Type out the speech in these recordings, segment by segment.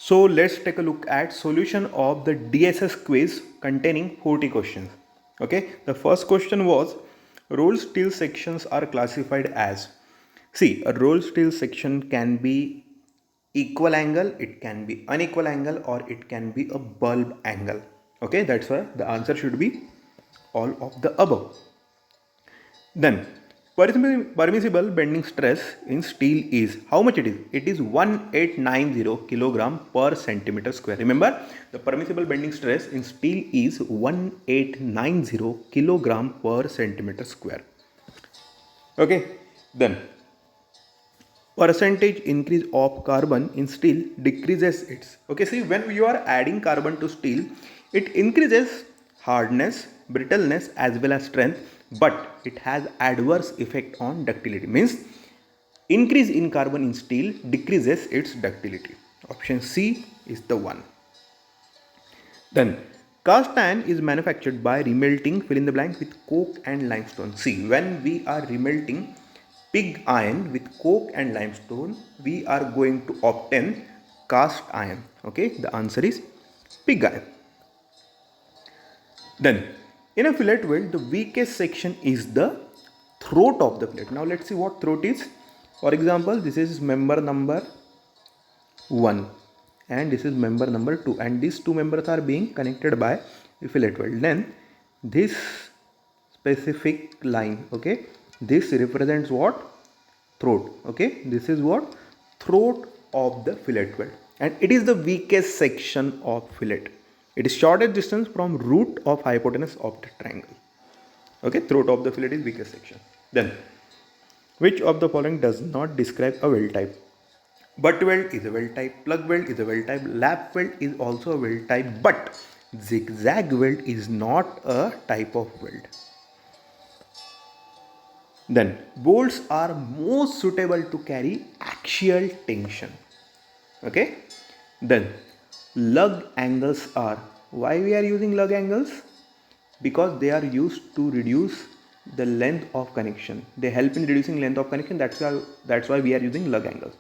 So let's take a look at solution of the DSS quiz containing 40 questions. Okay, the first question was rolled steel sections are classified as. See, a rolled steel section can be equal angle, it can be unequal angle, or it can be a bulb angle. Okay, that's why the answer should be all of the above. Then permissible bending stress in steel is how much it is? It is 1890 kilogram per centimeter square. Remember, the permissible bending stress in steel is 1890 kilogram per centimeter square. Okay, then percentage increase of carbon in steel decreases its. Okay, see, when you are adding carbon to steel, it increases hardness, brittleness as well as strength, but it has adverse effect on ductility. Means increase in carbon in steel decreases its ductility. Option C is the one. Then cast iron is manufactured by remelting fill in the blank with coke and limestone. See, when we are remelting pig iron with coke and limestone, we are going to obtain cast iron. Okay, the answer is pig iron. Then in a fillet weld, the weakest section is the throat of the fillet. Now let's see what throat is. For example, this is member number 1 and this is member number 2, and these two members are being connected by the fillet weld. Then this specific line, okay, this represents what? Throat. Okay, this is what? Throat of the fillet weld, and it is the weakest section of fillet. It is shortest distance from root of hypotenuse of the triangle. Okay, throat of the fillet is weakest section. Then which of the following does not describe a weld type? Butt weld is a weld type, plug weld is a weld type, lap weld is also a weld type, but zigzag weld is not a type of weld. Then bolts are most suitable to carry axial tension. Okay. Then lug angles are, why we are using lug angles? Because they are used to reduce the length of connection. They help in reducing length of connection. That's why we are using lug angles.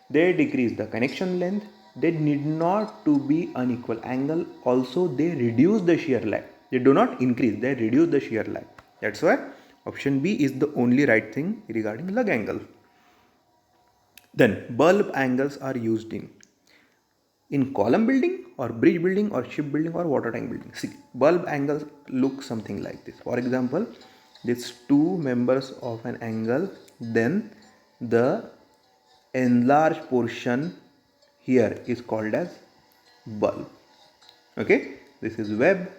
They decrease the connection length. They need not to be unequal angle. Also, they reduce the shear lag. They do not increase, they reduce the shear lag. That's why option B is the only right thing regarding lug angle. Then bulb angles are used in column building or bridge building or ship building or water tank building. See, bulb angles look something like this. For example, these two members of an angle, then the enlarged portion here is called as bulb. Okay, this is web,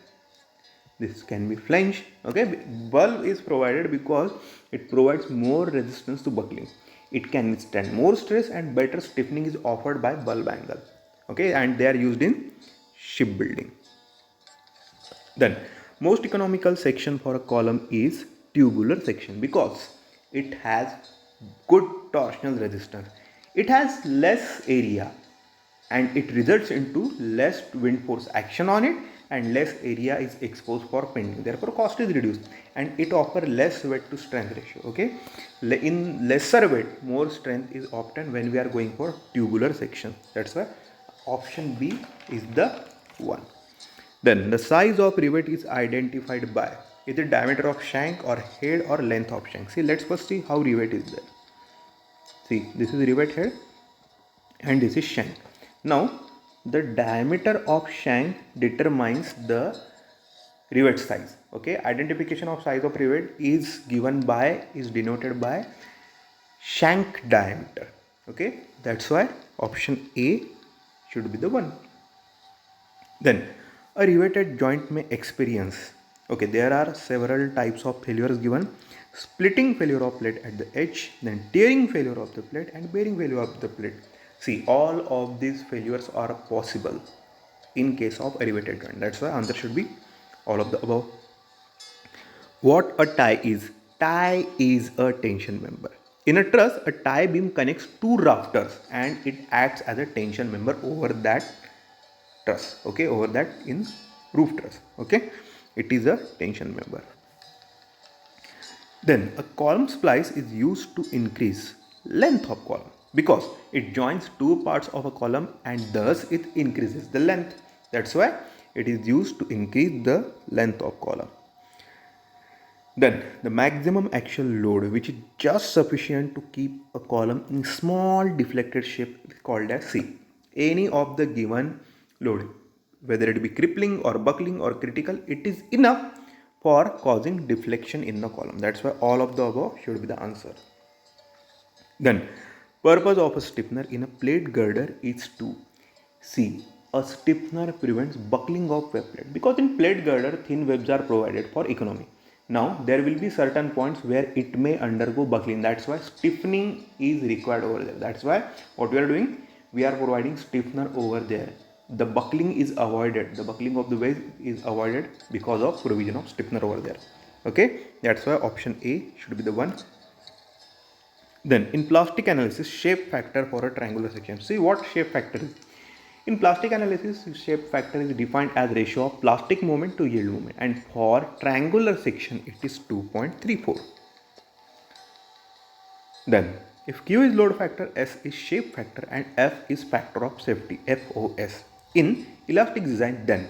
this can be flange. Okay, bulb is provided because it provides more resistance to buckling. It can withstand more stress and better stiffening is offered by bulb angle. Okay, and they are used in shipbuilding. Then most economical section for a column is tubular section because it has good torsional resistance. It has less area and it results into less wind force action on it, and less area is exposed for bending. Therefore, cost is reduced and it offers less weight to strength ratio. Okay, in lesser weight, more strength is obtained when we are going for tubular section. That's why option B is the one. Then the size of rivet is identified by either diameter of shank or head or length of shank. See, let's first see how rivet is there. See, this is rivet head and this is shank. Now the diameter of shank determines the rivet size. Okay, identification of size of rivet is denoted by shank diameter. Okay, that's why option A should be the one. Then a riveted joint may experience, okay, there are several types of failures given: splitting failure of plate at the edge, then tearing failure of the plate, and bearing failure of the plate. See, all of these failures are possible in case of a riveted joint. That's why answer should be all of the above. What a tie is? Tie is a tension member. In a truss, a tie beam connects two rafters and it acts as a tension member over that truss. Okay, over that in roof truss. Okay, it is a tension member. Then a column splice is used to increase length of column. because it joins two parts of a column and thus it increases the length. That's why it is used to increase the length of column. Then the maximum axial load, which is just sufficient to keep a column in small deflected shape, is called as C. Any of the given load, whether it be crippling or buckling or critical, it is enough for causing deflection in the column. That's why all of the above should be the answer. Then, purpose of a stiffener in a plate girder is to see a stiffener prevents buckling of web plate, because in plate girder thin webs are provided for economy. Now there will be certain points where it may undergo buckling. That's why stiffening is required over there. That's why what we are doing, we are providing stiffener over there. The buckling is avoided. The buckling of the web is avoided because of provision of stiffener over there. Okay, that's why option A should be the one. Then in plastic analysis, shape factor for a triangular section. See what shape factor is. In plastic analysis, shape factor is defined as ratio of plastic moment to yield moment, and for triangular section it is 2.34. Then if Q is load factor, S is shape factor and F is factor of safety, FOS. In elastic design, then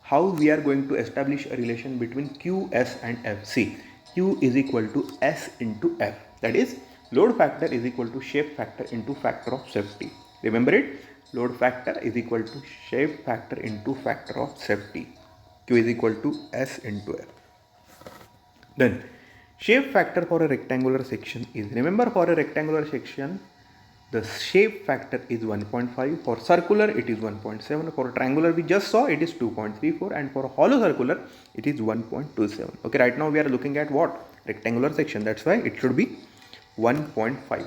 how we are going to establish a relation between Q, S and F? See, Q is equal to S into F, that is load factor is equal to shape factor into factor of safety. Remember it, load factor is equal to shape factor into factor of safety. Q is equal to S into F. Then shape factor for a rectangular section is, remember for a rectangular section the shape factor is 1.5, for circular it is 1.7, for triangular we just saw it is 2.34, and for hollow circular it is 1.27. Okay, right now we are looking at what? Rectangular section, that's why it should be 1.5.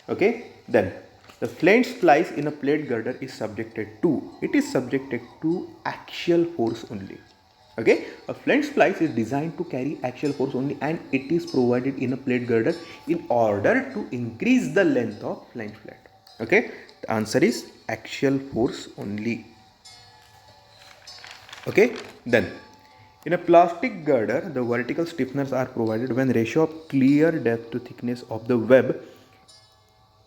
Okay, then the flange splice in a plate girder is subjected to axial force only. Okay, a flange splice is designed to carry axial force only, and it is provided in a plate girder in order to increase the length of flange plate. Okay, the answer is axial force only. Okay, then in a plastic girder, the vertical stiffeners are provided when ratio of clear depth to thickness of the web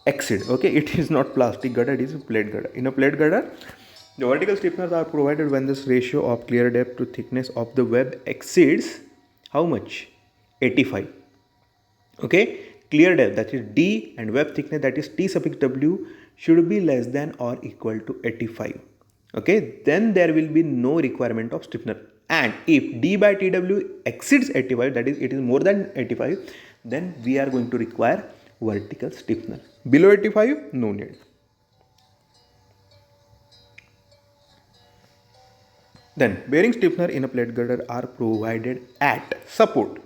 exceed. Okay, it is not plastic girder, it is a plate girder. In a plate girder, the vertical stiffeners are provided when this ratio of clear depth to thickness of the web exceeds how much? 85. Okay, clear depth, that is D, and web thickness, that is T suffix W, should be less than or equal to 85. Okay, then there will be no requirement of stiffener. And if D by TW exceeds 85, that is it is more than 85, then we are going to require vertical stiffener. Below 85, no need. Then bearing stiffener in a plate girder are provided at support,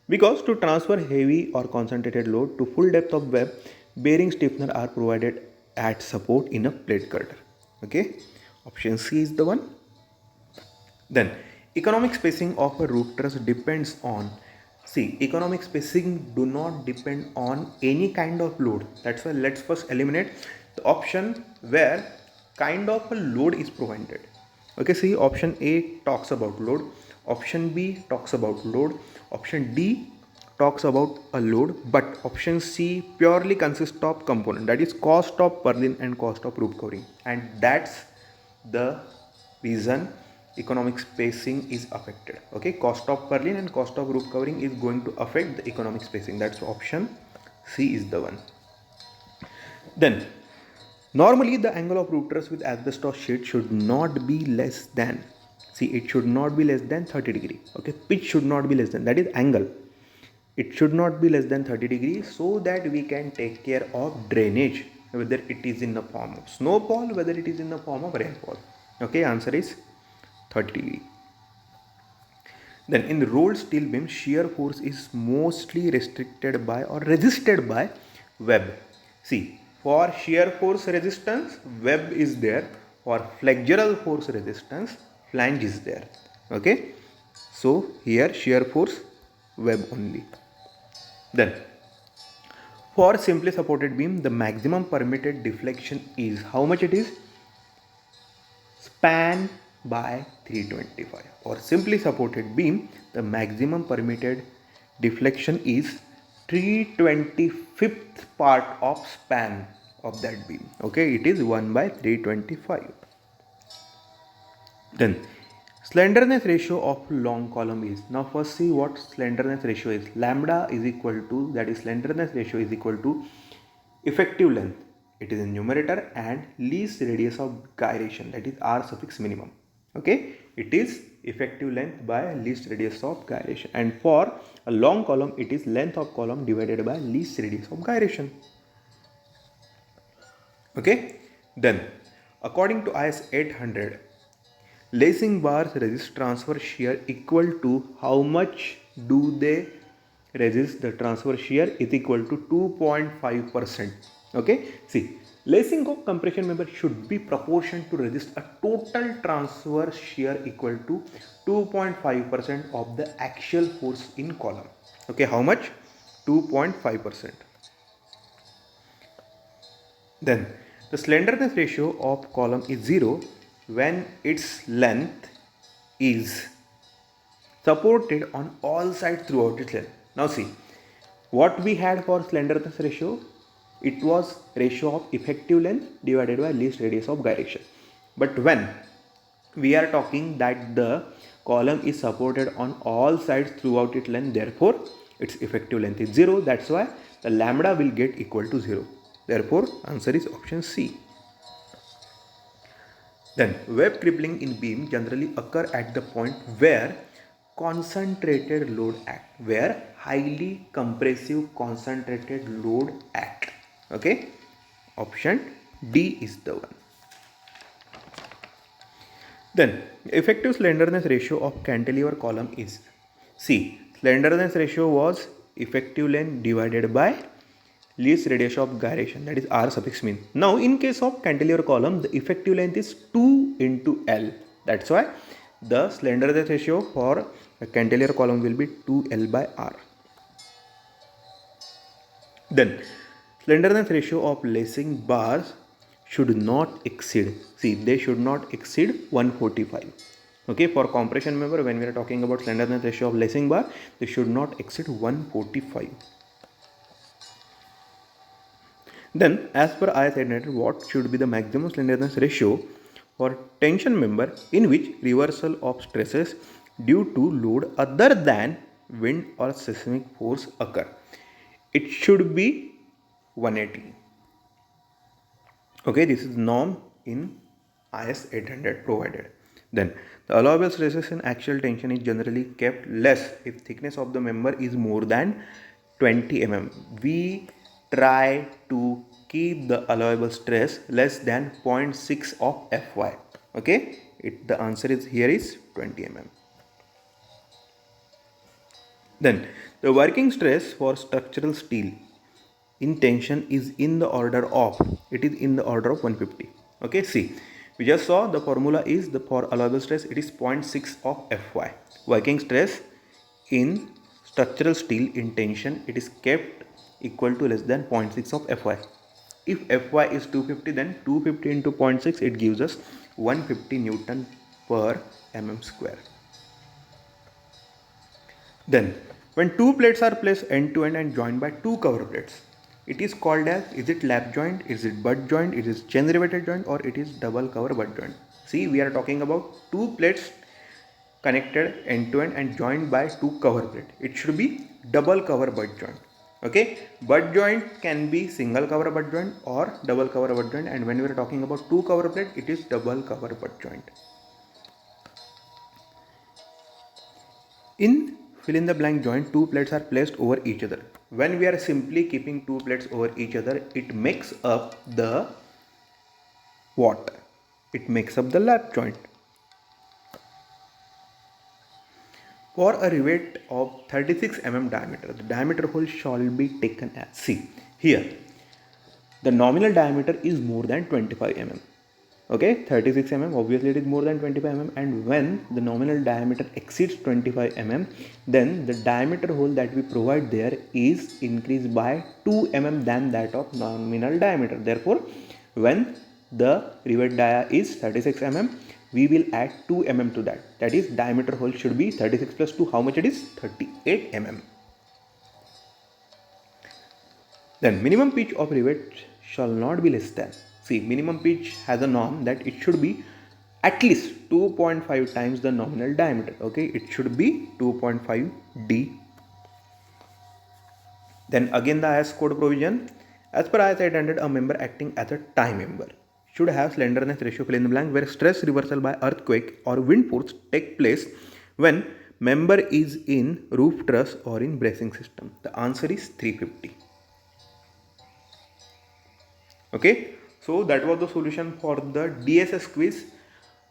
because to transfer heavy or concentrated load to full depth of web, bearing stiffener are provided at support in a plate girder. Okay, option C is the one. Then economic spacing of a roof truss depends on, see, economic spacing do not depend on any kind of load. That's why let's first eliminate the option where kind of a load is provided. Okay, see, option A talks about load, option B talks about load, option D talks about a load, but option C purely consists of component, that is cost of purlin and cost of roof covering, and that's the reason economic spacing is affected. Okay, cost of purlin and cost of roof covering is going to affect the economic spacing. That's option C is the one. Then normally the angle of roof truss with asbestos sheet should not be less than, see, it should not be less than 30 degree. Okay, pitch should not be less than, that is angle, it should not be less than 30 degrees, so that we can take care of drainage, whether it is in the form of snowfall, whether it is in the form of rainfall. Okay, answer is 30 degree. Then in the rolled steel beam, shear force is mostly restricted by or resisted by web. See, for shear force resistance, web is there. For flexural force resistance, flange is there. Okay, so here shear force, web only. Then for simply supported beam, the maximum permitted deflection is how much it is? Span by 325. For simply supported beam, the maximum permitted deflection is 325th part of span of that beam. Okay, it is 1 by 325. Then slenderness ratio of long column is, now first see what slenderness ratio is. Lambda is equal to, that is slenderness ratio is equal to effective length, it is in numerator, and least radius of gyration, that is r suffix minimum. Okay, it is effective length by least radius of gyration, and for a long column it is length of column divided by least radius of gyration. Okay, then according to IS 800, lacing bars resist transfer shear equal to how much do they resist the transfer shear is equal to 2.5%. Okay, see, lacing of compression member should be proportion to resist a total transfer shear equal to 2.5% of the axial force in column. Okay, how much? 2.5%. Then the slenderness ratio of column is 0 when its length is supported on all sides throughout its length. Now see, what we had for slenderness ratio, it was ratio of effective length divided by least radius of gyration. But when we are talking that the column is supported on all sides throughout its length, therefore its effective length is 0. That's why the lambda will get equal to 0. Therefore answer is option C. Then web crippling in beam generally occur at the point where concentrated load act, where highly compressive concentrated load act. Okay, option D is the one. Then effective slenderness ratio of cantilever column is, see, slenderness ratio was effective length divided by least radius of gyration, that is r suffix min. Now in case of cantilever column, the effective length is 2 into L. That's why the slenderness ratio for a cantilever column will be 2L by R. Then slenderness ratio of lacing bars should not exceed, see, they should not exceed 145. Okay, for compression member, when we are talking about slenderness ratio of lacing bar, they should not exceed 145. Then as per IS 800, what should be the maximum slenderness ratio for tension member in which reversal of stresses due to load other than wind or seismic force occur? It should be 180. Okay, this is norm in IS 800 provided. Then the allowable stresses in axial tension is generally kept less if thickness of the member is more than 20 mm. We try to keep the allowable stress less than 0.6 of Fy. Okay, the answer is here is 20 mm. Then the working stress for structural steel in tension is in the order of, it is in the order of 150. Okay, see, we just saw the formula is the for allowable stress, it is 0.6 of Fy. Working stress in structural steel in tension, it is kept equal to less than 0.6 of Fy. If Fy is 250, then 250 into 0.6, it gives us 150 Newton per mm square. Then when two plates are placed end to end and joined by two cover plates, it is called as, is it lap joint, is it butt joint, it is chain riveted joint, or it is double cover butt joint. See, we are talking about two plates connected end to end and joined by two cover plate. It should be double cover butt joint. Okay, butt joint can be single cover butt joint or double cover butt joint, and when we are talking about two cover plate, it is double cover butt joint. In fill in the blank joint, two plates are placed over each other. When we are simply keeping two plates over each other, it makes up the what? It makes up the lap joint. For a rivet of 36 mm diameter, the diameter hole shall be taken as, see, here the nominal diameter is more than 25 mm. Okay, 36 mm, obviously it is more than 25 mm, and when the nominal diameter exceeds 25 mm, then the diameter hole that we provide there is increased by 2 mm than that of nominal diameter. Therefore, when the rivet dia is 36 mm, we will add 2 mm to that. That is, diameter hole should be 36 plus 2. How much it is? 38 mm. Then minimum pitch of rivet shall not be less than. See, minimum pitch has a norm that it should be at least 2.5 times the nominal diameter. Okay, it should be 2.5 D. Then again the IS code provision. As per IS 800, a member acting as a tie member should have slenderness ratio fill in the blank where stress reversal by earthquake or wind force take place when member is in roof truss or in bracing system. The answer is 350. Okay, so that was the solution for the DSS quiz.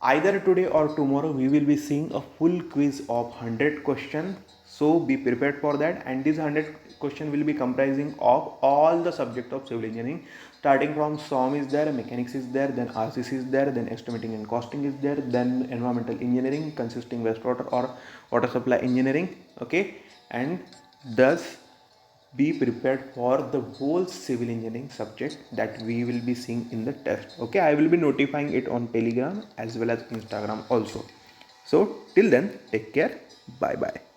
Either today or tomorrow we will be seeing a full quiz of 100 questions, so be prepared for that. And this 100 question will be comprising of all the subject of civil engineering, starting from SOM is there, mechanics is there, then RCC is there, then estimating and costing is there, then environmental engineering consisting wastewater or water supply engineering. Okay, and thus be prepared for the whole civil engineering subject that we will be seeing in the test. Okay, I will be notifying it on Telegram as well as Instagram also. So till then, take care. Bye bye.